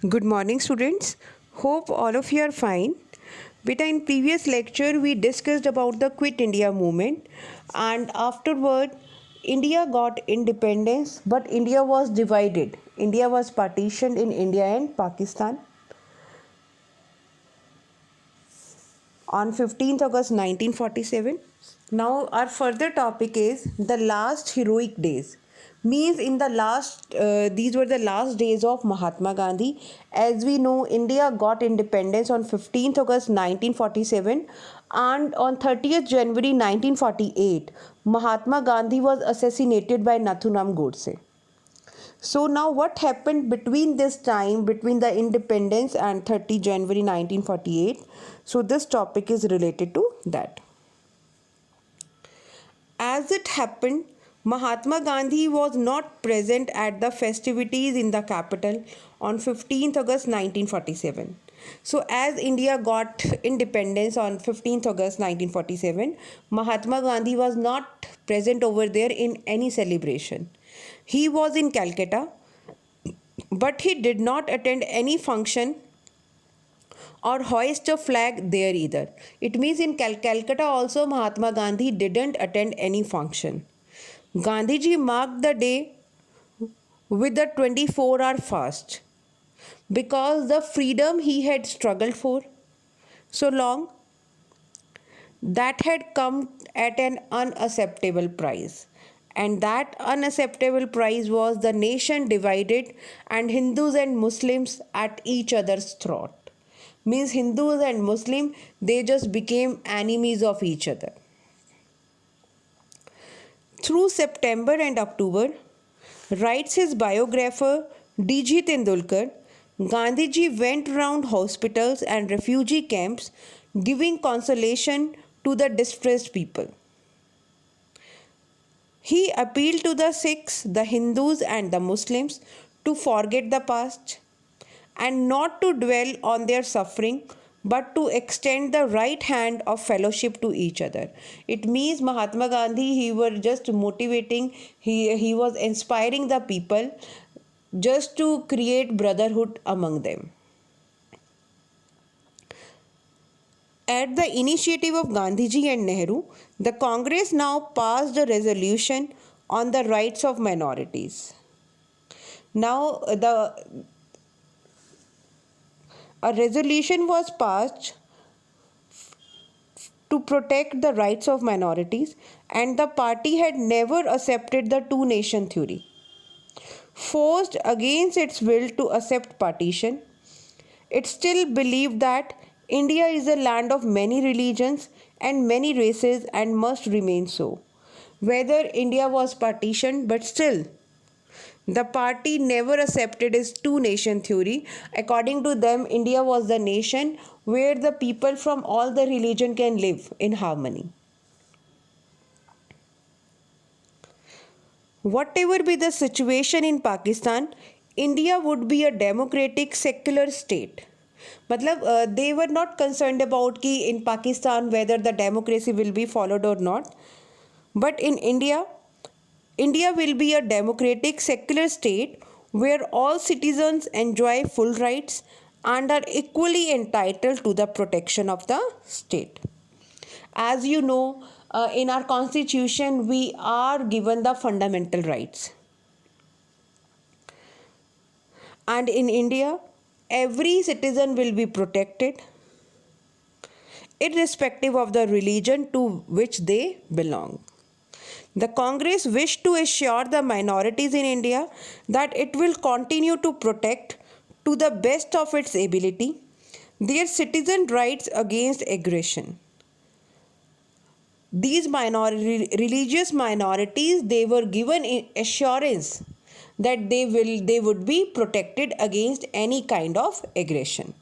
Good morning, students. Hope all of you are fine. Beta, in previous lecture, we discussed about the Quit India movement, and afterward, India got independence, but India was divided. India was partitioned in India and Pakistan on 15th August 1947. Now, our further topic is the last heroic days. Means in the last, these were the last days of Mahatma Gandhi. As we know, India got independence on 15th August 1947, and on 30th January 1948, Mahatma Gandhi was assassinated by Nathuram Godse. So now what happened between this time, between the independence and 30 January 1948? So this topic is related to that. As it happened, Mahatma Gandhi was not present at the festivities in the capital on 15th August 1947. So as India got independence on 15th August 1947, Mahatma Gandhi was not present over there in any celebration. He was in Calcutta, but he did not attend any function or hoist a flag there either. It means in Calcutta also Mahatma Gandhi didn't attend any function. Gandhiji marked the day with the 24-hour fast because the freedom he had struggled for so long, that had come at an unacceptable price. And that unacceptable price was the nation divided and Hindus and Muslims at each other's throat. Means Hindus and Muslim, they just became enemies of each other. Through September and October, writes his biographer D.G. Tendulkar, Gandhiji went around hospitals and refugee camps giving consolation to the distressed people. He appealed to the Sikhs, the Hindus, and the Muslims to forget the past and not to dwell on their suffering but to extend the right hand of fellowship to each other. It means Mahatma Gandhi, he was just motivating, he was inspiring the people just to create brotherhood among them. At the initiative of Gandhiji and Nehru, the Congress now passed a resolution on the rights of minorities. Now, a resolution was passed to protect the rights of minorities, and the party had never accepted the two nation theory. Forced against its will to accept partition, it still believed that India is a land of many religions and many races and must remain so. Whether India was partitioned, but still, the party never accepted its two nation theory. According to them, India was the nation where the people from all the religion can live in harmony. Whatever be the situation in Pakistan, India would be a democratic secular state. मतलब they were not concerned about कि in Pakistan whether the democracy will be followed or not, but in India will be a democratic secular state where all citizens enjoy full rights and are equally entitled to the protection of the state. As you know, in our constitution, we are given the fundamental rights. And in India, every citizen will be protected irrespective of the religion to which they belong. The Congress wished to assure the minorities in India that it will continue to protect, to the best of its ability, their citizen rights against aggression. These religious minorities, they were given assurance that they would be protected against any kind of aggression.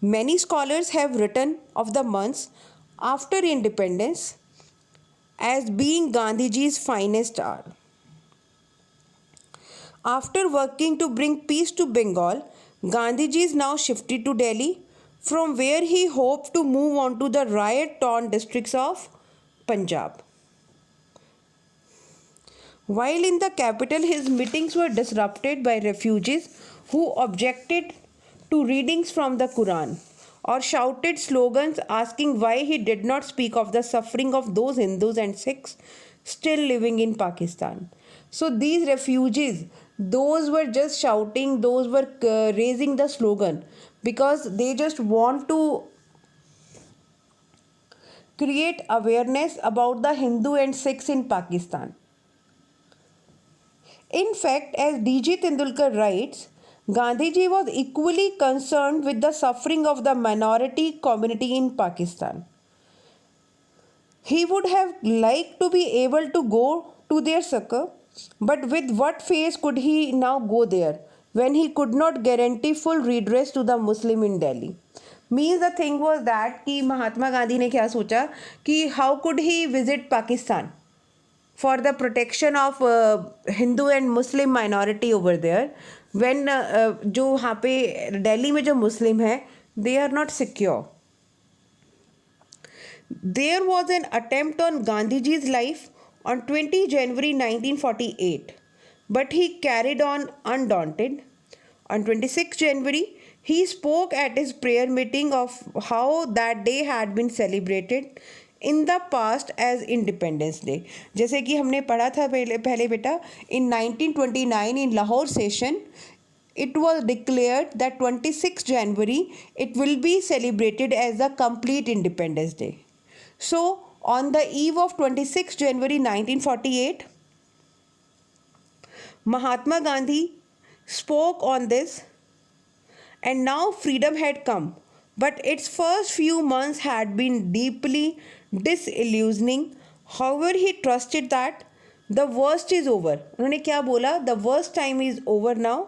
Many scholars have written of the months after independence as being Gandhiji's finest hour. After working to bring peace to Bengal, Gandhiji is now shifted to Delhi, from where he hoped to move on to the riot-torn districts of Punjab. While in the capital, his meetings were disrupted by refugees who objected to readings from the Quran or shouted slogans asking why he did not speak of the suffering of those Hindus and Sikhs still living in Pakistan. So these refugees, those were just shouting, those were raising the slogan because they just want to create awareness about the Hindu and Sikhs in Pakistan. In fact, as D.G. Tendulkar writes, Gandhiji was equally concerned with the suffering of the minority community in Pakistan. He would have liked to be able to go to their succor, but with what face could he now go there when he could not guarantee full redress to the Muslim in Delhi? Means the thing was that कि महात्मा गांधी ने क्या सोचा कि how could he visit Pakistan for the protection of Hindu and Muslim minority over there when जो वहाँ पे दिल्ली में जो मुस्लिम है they are not secure. There was an attempt on Gandhiji's life on 20 January 1948, but he carried on undaunted. On 26 January, he spoke at his prayer meeting of how that day had been celebrated in the past as Independence Day. जैसे कि हमने पढ़ा था पहले बेटा, in 1929 in Lahore session, it was declared that 26 January it will be celebrated as a complete Independence Day. So, on the eve of 26 January 1948, Mahatma Gandhi spoke on this, and now freedom had come. But its first few months had been deeply disillusioning. However, he trusted that the worst is over. उन्होंने क्या बोला? The worst time is over now.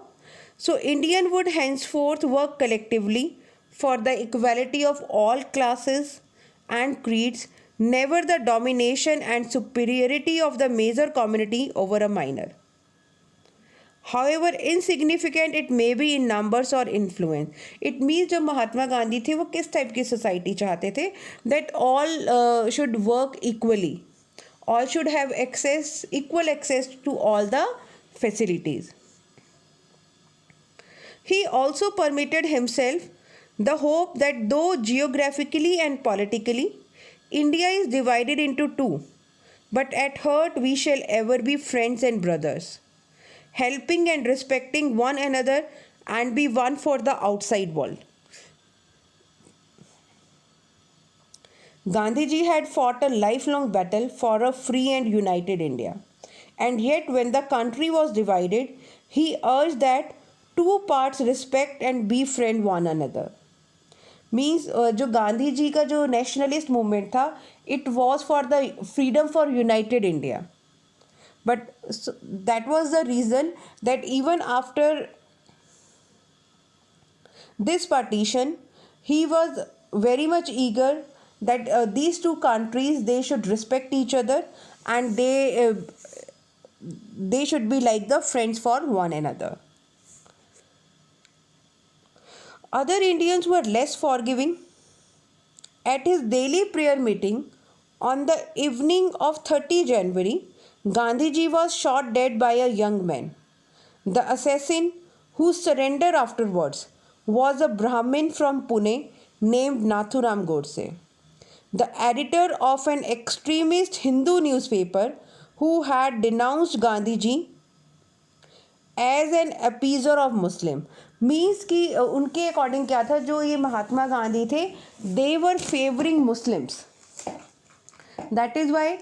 So, Indian would henceforth work collectively for the equality of all classes and creeds, never the domination and superiority of the major community over a minor. However insignificant it may be in numbers or influence. It means जब महात्मा गांधी थे वो किस type की society चाहते थे? That all should work equally. All should have equal access to all the facilities. He also permitted himself the hope that though geographically and politically India is divided into two, but at heart we shall ever be friends and brothers, helping and respecting one another and be one for the outside world. Gandhiji had fought a lifelong battle for a free and united India. And yet, when the country was divided, he urged that two parts respect and befriend one another. Means जो गांधी जी का जो nationalist movement था it was for the freedom for United India but that was the reason that even after this partition he was very much eager that these two countries they should respect each other and they should be like the friends for one another. Other Indians were less forgiving. At his daily prayer meeting on the evening of 30 January, Gandhiji was shot dead by a young man. The assassin, whose surrender afterwards, was a Brahmin from Pune named Nathuram Godse, the editor of an extremist Hindu newspaper who had denounced Gandhiji as an appeaser of Muslim. Means कि उनके according क्या था जो ये महात्मा गांधी थे they were favouring Muslims that is why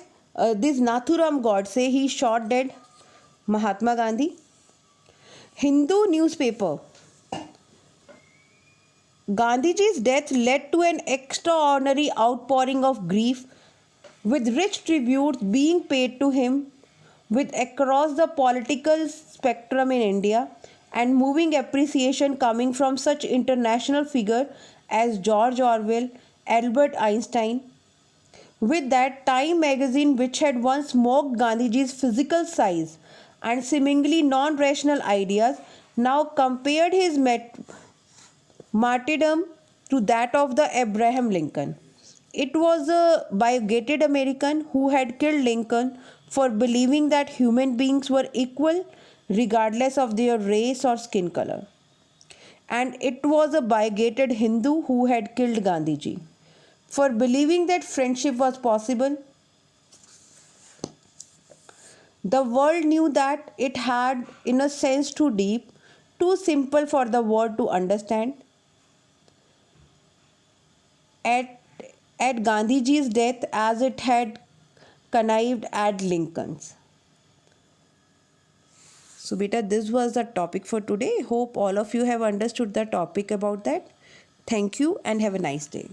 this Nathuram Godse he shot dead Mahatma Gandhi. Hindu newspaper Gandhiji's death led to an extraordinary outpouring of grief, with rich tributes being paid to him with across the political spectrum in India, and moving appreciation coming from such international figures as George Orwell, Albert Einstein. With that, Time magazine, which had once mocked Gandhiji's physical size and seemingly non-rational ideas, now compared his martyrdom to that of the Abraham Lincoln. It was a bigoted American who had killed Lincoln for believing that human beings were equal regardless of their race or skin color. And it was a bigoted Hindu who had killed Gandhiji. For believing that friendship was possible, the world knew that it had, in a sense, too deep, too simple for the world to understand. At, at Gandhiji's death, as it had connived at Lincoln's. So, beta, this was the topic for today. Hope all of you have understood the topic about that. Thank you and have a nice day.